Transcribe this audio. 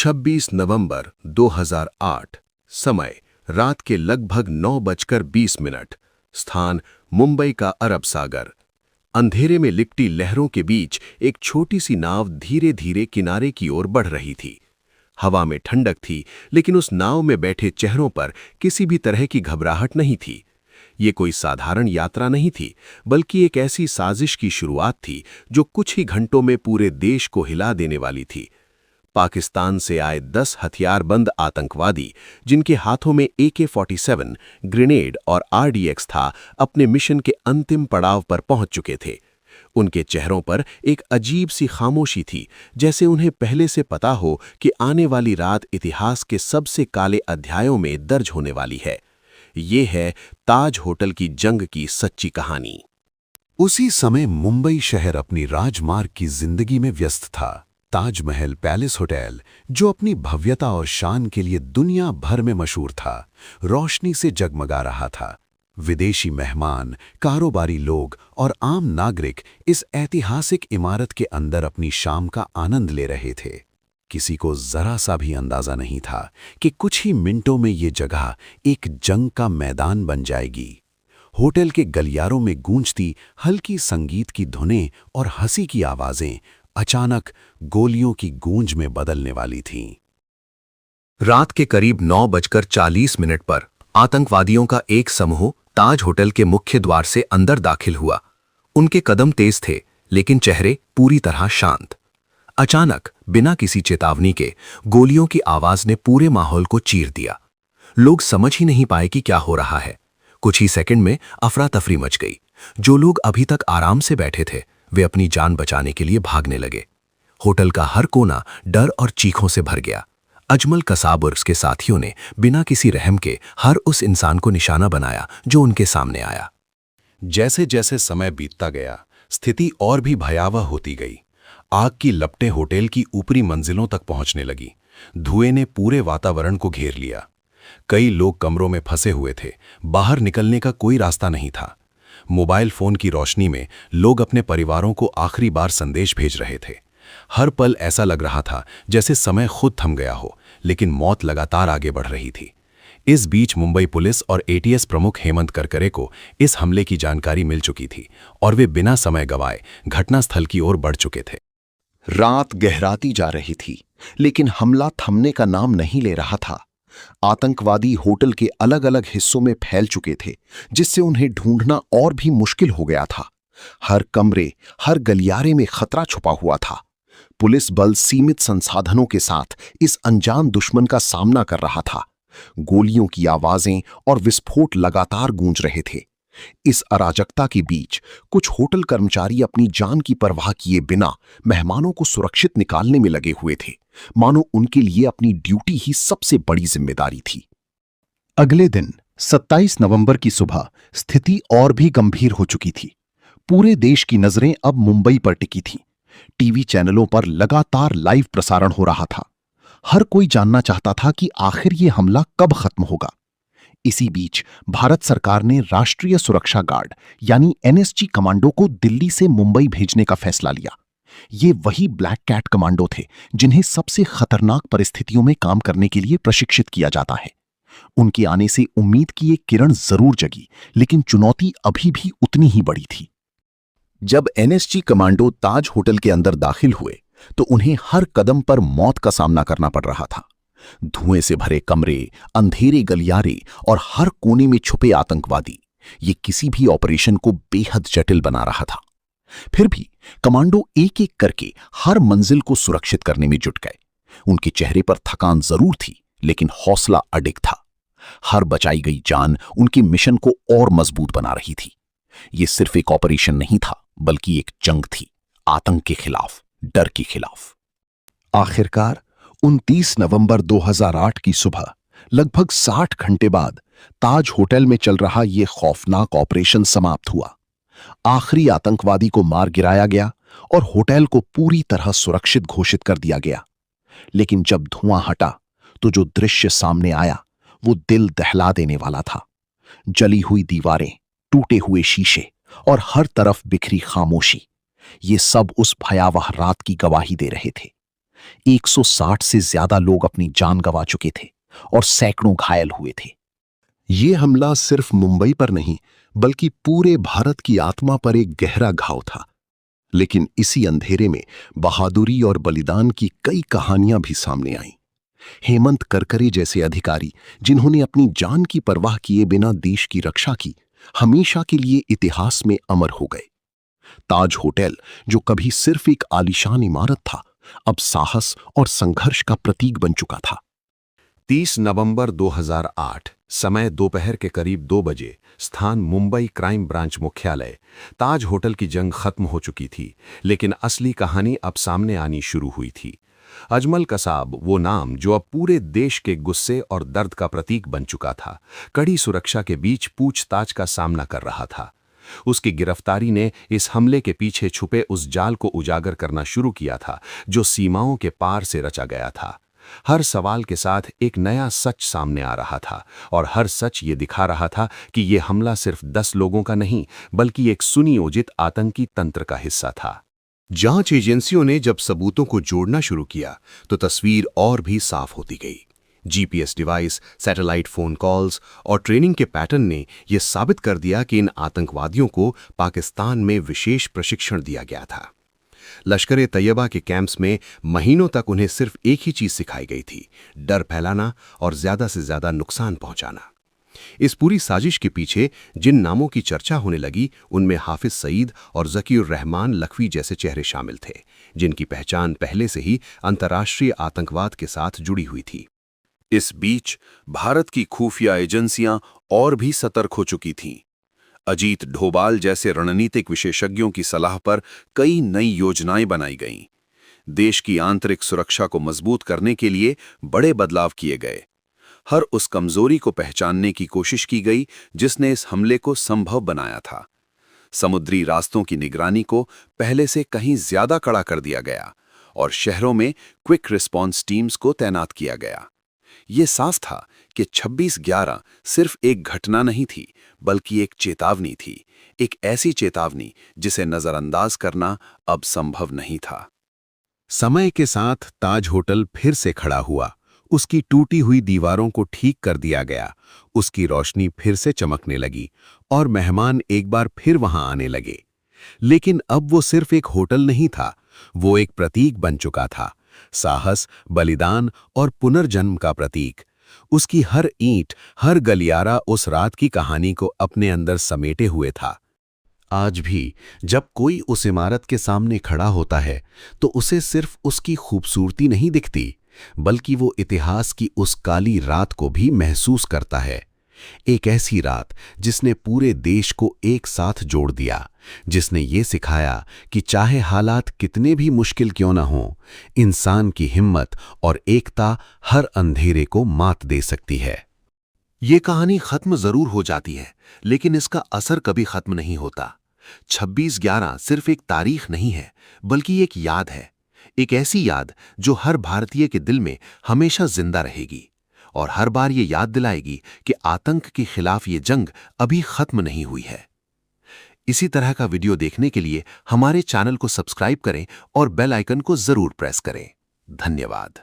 26 नवंबर 2008। समय रात के लगभग 9:20। स्थान मुंबई का अरब सागर। अंधेरे में लिपटी लहरों के बीच एक छोटी सी नाव धीरे धीरे किनारे की ओर बढ़ रही थी। हवा में ठंडक थी, लेकिन उस नाव में बैठे चेहरों पर किसी भी तरह की घबराहट नहीं थी। ये कोई साधारण यात्रा नहीं थी, बल्कि एक ऐसी साजिश की शुरुआत थी जो कुछ ही घंटों में पूरे देश को हिला देने वाली थी। पाकिस्तान से आए 10 हथियारबंद आतंकवादी, जिनके हाथों में AK-47, ग्रेनेड और RDX था, अपने मिशन के अंतिम पड़ाव पर पहुंच चुके थे। उनके चेहरों पर एक अजीब सी खामोशी थी, जैसे उन्हें पहले से पता हो कि आने वाली रात इतिहास के सबसे काले अध्यायों में दर्ज होने वाली है। ये है ताज होटल की जंग की सच्ची कहानी। उसी समय मुंबई शहर अपनी राजमार्ग की जिंदगी में व्यस्त था। ताजमहल पैलेस होटल, जो अपनी भव्यता और शान के लिए दुनिया भर में मशहूर था, रोशनी से जगमगा रहा था। विदेशी मेहमान, कारोबारी लोग और आम नागरिक इस ऐतिहासिक इमारत के अंदर अपनी शाम का आनंद ले रहे थे। किसी को जरा सा भी अंदाजा नहीं था कि कुछ ही मिनटों में ये जगह एक जंग का मैदान बन जाएगी। होटल के गलियारों में गूंजती हल्की संगीत की धुनें और हंसी की आवाजें अचानक गोलियों की गूंज में बदलने वाली थीं। रात के करीब 9:40 पर आतंकवादियों का एक समूह ताज होटल के मुख्य द्वार से अंदर दाखिल हुआ। उनके कदम तेज थे, लेकिन चेहरे पूरी तरह शांत। अचानक, बिना किसी चेतावनी के, गोलियों की आवाज ने पूरे माहौल को चीर दिया। लोग समझ ही नहीं पाए कि क्या हो रहा है। कुछ ही सेकंड में अफरा तफरी मच गई। जो लोग अभी तक आराम से बैठे थे, वे अपनी जान बचाने के लिए भागने लगे। होटल का हर कोना डर और चीखों से भर गया। अजमल कसाब और उसके साथियों ने बिना किसी रहम के हर उस इंसान को निशाना बनाया जो उनके सामने आया। जैसे जैसे समय बीतता गया, स्थिति और भी भयावह होती गई। आग की लपटें होटल की ऊपरी मंजिलों तक पहुंचने लगी। धुएं ने पूरे वातावरण को घेर लिया। कई लोग कमरों में फंसे हुए थे। बाहर निकलने का कोई रास्ता नहीं था। मोबाइल फोन की रोशनी में लोग अपने परिवारों को आखिरी बार संदेश भेज रहे थे। हर पल ऐसा लग रहा था जैसे समय खुद थम गया हो, लेकिन मौत लगातार आगे बढ़ रही थी। इस बीच मुंबई पुलिस और ATS प्रमुख हेमंत करकरे को इस हमले की जानकारी मिल चुकी थी और वे बिना समय गंवाए घटनास्थल की ओर बढ़ चुके थे। रात गहराती जा रही थी, लेकिन हमला थमने का नाम नहीं ले रहा था। आतंकवादी होटल के अलग अलग हिस्सों में फैल चुके थे, जिससे उन्हें ढूंढना और भी मुश्किल हो गया था। हर कमरे, हर गलियारे में खतरा छुपा हुआ था। पुलिस बल सीमित संसाधनों के साथ इस अनजान दुश्मन का सामना कर रहा था। गोलियों की आवाजें और विस्फोट लगातार गूंज रहे थे। इस अराजकता के बीच कुछ होटल कर्मचारी अपनी जान की परवाह किए बिना मेहमानों को सुरक्षित निकालने में लगे हुए थे, मानो उनके लिए अपनी ड्यूटी ही सबसे बड़ी जिम्मेदारी थी। अगले दिन 27 नवंबर की सुबह स्थिति और भी गंभीर हो चुकी थी। पूरे देश की नजरें अब मुंबई पर टिकी थीं। टीवी चैनलों पर लगातार लाइव प्रसारण हो रहा था। हर कोई जानना चाहता था कि आखिर ये हमला कब खत्म होगा। इसी बीच भारत सरकार ने राष्ट्रीय सुरक्षा गार्ड यानी NSG कमांडो को दिल्ली से मुंबई भेजने का फैसला लिया। ये वही ब्लैक कैट कमांडो थे जिन्हें सबसे खतरनाक परिस्थितियों में काम करने के लिए प्रशिक्षित किया जाता है। उनके आने से उम्मीद की एक किरण जरूर जगी, लेकिन चुनौती अभी भी उतनी ही बड़ी थी। जब NSG कमांडो ताज होटल के अंदर दाखिल हुए, तो उन्हें हर कदम पर मौत का सामना करना पड़ रहा था। धुएं से भरे कमरे, अंधेरे गलियारे और हर कोने में छुपे आतंकवादी, ये किसी भी ऑपरेशन को बेहद जटिल बना रहा था। फिर भी कमांडो एक एक करके हर मंजिल को सुरक्षित करने में जुट गए। उनके चेहरे पर थकान जरूर थी, लेकिन हौसला अडिग था। हर बचाई गई जान उनके मिशन को और मजबूत बना रही थी। यह सिर्फ एक ऑपरेशन नहीं था, बल्कि एक जंग थी, आतंक के खिलाफ, डर के खिलाफ। आखिरकार 29 नवंबर 2008 की सुबह, लगभग 60 घंटे बाद, ताज होटल में चल रहा यह खौफनाक ऑपरेशन समाप्त हुआ। आखिरी आतंकवादी को मार गिराया गया और होटल को पूरी तरह सुरक्षित घोषित कर दिया गया। लेकिन जब धुआं हटा, तो जो दृश्य सामने आया वो दिल दहला देने वाला था। जली हुई दीवारें, टूटे हुए शीशे और हर तरफ बिखरी खामोशी, ये सब उस भयावह रात की गवाही दे रहे थे। 160 से ज्यादा लोग अपनी जान गंवा चुके थे और सैकड़ों घायल हुए थे। ये हमला सिर्फ मुंबई पर नहीं बल्कि पूरे भारत की आत्मा पर एक गहरा घाव था। लेकिन इसी अंधेरे में बहादुरी और बलिदान की कई कहानियां भी सामने आईं। हेमंत करकरे जैसे अधिकारी जिन्होंने अपनी जान की परवाह किए बिना देश की रक्षा की, हमेशा के लिए इतिहास में अमर हो गए। ताज होटल, जो कभी सिर्फ एक आलीशान इमारत था, अब साहस और संघर्ष का प्रतीक बन चुका था। 30 नवंबर 2008, समय दोपहर के करीब 2 बजे, स्थान मुंबई क्राइम ब्रांच मुख्यालय। ताज होटल की जंग खत्म हो चुकी थी, लेकिन असली कहानी अब सामने आनी शुरू हुई थी। अजमल कसाब, वो नाम जो अब पूरे देश के गुस्से और दर्द का प्रतीक बन चुका था, कड़ी सुरक्षा के बीच पूछताछ का सामना कर रहा था। उसकी गिरफ्तारी ने इस हमले के पीछे छुपे उस जाल को उजागर करना शुरू किया था जो सीमाओं के पार से रचा गया था। हर सवाल के साथ एक नया सच सामने आ रहा था और हर सच ये दिखा रहा था कि ये हमला सिर्फ 10 लोगों का नहीं बल्कि एक सुनियोजित आतंकी तंत्र का हिस्सा था। जांच एजेंसियों ने जब सबूतों को जोड़ना शुरू किया तो तस्वीर और भी साफ होती गई। GPS device, satellite phone calls और ट्रेनिंग के पैटर्न ने यह साबित कर दिया कि इन आतंकवादियों को पाकिस्तान में विशेष प्रशिक्षण दिया गया था। लश्कर-ए-तैयबा के कैंप्स में महीनों तक उन्हें सिर्फ एक ही चीज सिखाई गई थी, डर फैलाना और ज्यादा से ज्यादा नुकसान पहुंचाना। इस पूरी साजिश के पीछे जिन नामों की चर्चा होने लगी उनमें हाफिज सईद और ज़कीउर रहमान लखवी जैसे चेहरे शामिल थे, जिनकी पहचान पहले से ही अंतर्राष्ट्रीय आतंकवाद के साथ जुड़ी हुई थी। इस बीच भारत की खुफिया एजेंसियां और भी सतर्क हो चुकी थीं। अजीत डोभाल जैसे रणनीतिक विशेषज्ञों की सलाह पर कई नई योजनाएं बनाई गईं। देश की आंतरिक सुरक्षा को मजबूत करने के लिए बड़े बदलाव किए गए। हर उस कमजोरी को पहचानने की कोशिश की गई जिसने इस हमले को संभव बनाया था। समुद्री रास्तों की निगरानी को पहले से कहीं ज्यादा कड़ा कर दिया गया और शहरों में क्विक रिस्पॉन्स टीम्स को तैनात किया गया। ये साफ था कि 26/11 सिर्फ एक घटना नहीं थी बल्कि एक चेतावनी थी, एक ऐसी चेतावनी जिसे नजरअंदाज करना अब संभव नहीं था। समय के साथ ताज होटल फिर से खड़ा हुआ। उसकी टूटी हुई दीवारों को ठीक कर दिया गया, उसकी रोशनी फिर से चमकने लगी और मेहमान एक बार फिर वहां आने लगे। लेकिन अब वो सिर्फ एक होटल नहीं था, वो एक प्रतीक बन चुका था, साहस, बलिदान और पुनर्जन्म का प्रतीक। उसकी हर ईंट, हर गलियारा उस रात की कहानी को अपने अंदर समेटे हुए था। आज भी जब कोई उस इमारत के सामने खड़ा होता है तो उसे सिर्फ उसकी खूबसूरती नहीं दिखती, बल्कि वो इतिहास की उस काली रात को भी महसूस करता है। एक ऐसी रात जिसने पूरे देश को एक साथ जोड़ दिया, जिसने ये सिखाया कि चाहे हालात कितने भी मुश्किल क्यों न हों, इंसान की हिम्मत और एकता हर अंधेरे को मात दे सकती है। ये कहानी खत्म जरूर हो जाती है, लेकिन इसका असर कभी खत्म नहीं होता। 26/11 सिर्फ एक तारीख नहीं है, बल्कि एक याद है, एक ऐसी याद जो हर भारतीय के दिल में हमेशा जिंदा रहेगी और हर बार ये याद दिलाएगी कि आतंक के खिलाफ ये जंग अभी खत्म नहीं हुई है। इसी तरह का वीडियो देखने के लिए हमारे चैनल को सब्सक्राइब करें और बेल आइकन को जरूर प्रेस करें। धन्यवाद।